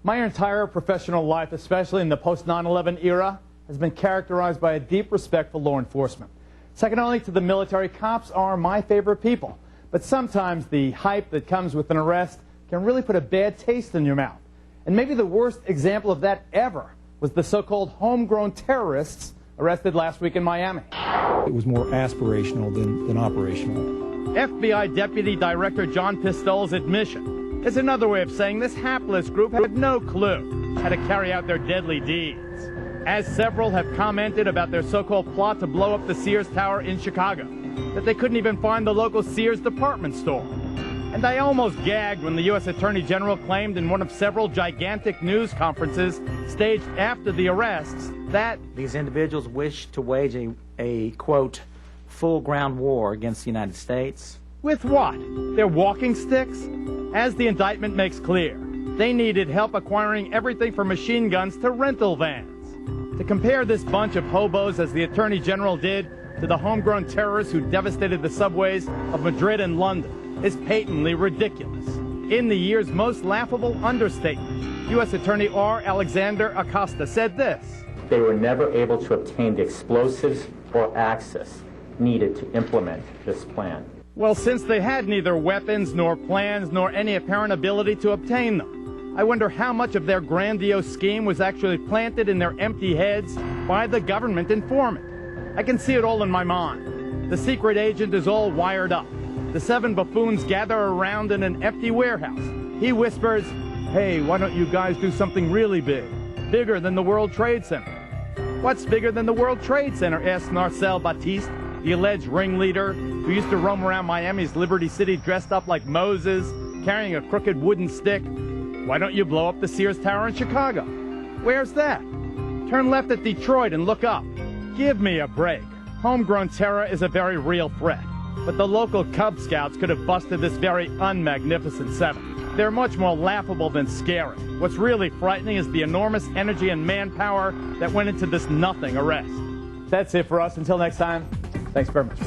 My entire professional life, especially in the post-9/11 era, has been characterized by a deep respect for law enforcement. Second only to the military, cops are my favorite people. But sometimes the hype that comes with an arrest can really put a bad taste in your mouth. And maybe the worst example of that ever was the so-called homegrown terrorists arrested last week in Miami. It was more aspirational than operational. FBI Deputy Director John Pistol's admission is another way of saying this hapless group had no clue how to carry out their deadly deeds. As several have commented about their so-called plot to blow up the Sears Tower in Chicago, that they couldn't even find the local Sears department store. And I almost gagged when the U.S. Attorney General claimed in one of several gigantic news conferences staged after the arrests that these individuals wish to wage a quote, full ground war against the United States. With what? Their walking sticks? As the indictment makes clear, they needed help acquiring everything from machine guns to rental vans. To compare this bunch of hobos, as the Attorney General did, to the homegrown terrorists who devastated the subways of Madrid and London is patently ridiculous. In the year's most laughable understatement, U.S. Attorney R. Alexander Acosta said this: "They were never able to obtain the explosives or access needed to implement this plan." Well, since they had neither weapons nor plans nor any apparent ability to obtain them, I wonder how much of their grandiose scheme was actually planted in their empty heads by the government informant. I can see it all in my mind. The secret agent is all wired up. The 7 buffoons gather around in an empty warehouse. He whispers, "Hey, why don't you guys do something really big? Bigger than the World Trade Center." "What's bigger than the World Trade Center?" asked Narcelle Batiste, the alleged ringleader who used to roam around Miami's Liberty City dressed up like Moses, carrying a crooked wooden stick. "Why don't you blow up the Sears Tower in Chicago?" "Where's that?" "Turn left at Detroit and look up." Give me a break. Homegrown terror is a very real threat. But the local Cub Scouts could have busted this very unmagnificent 7. They're much more laughable than scary. What's really frightening is the enormous energy and manpower that went into this nothing arrest. That's it for us. Until next time, thanks very much.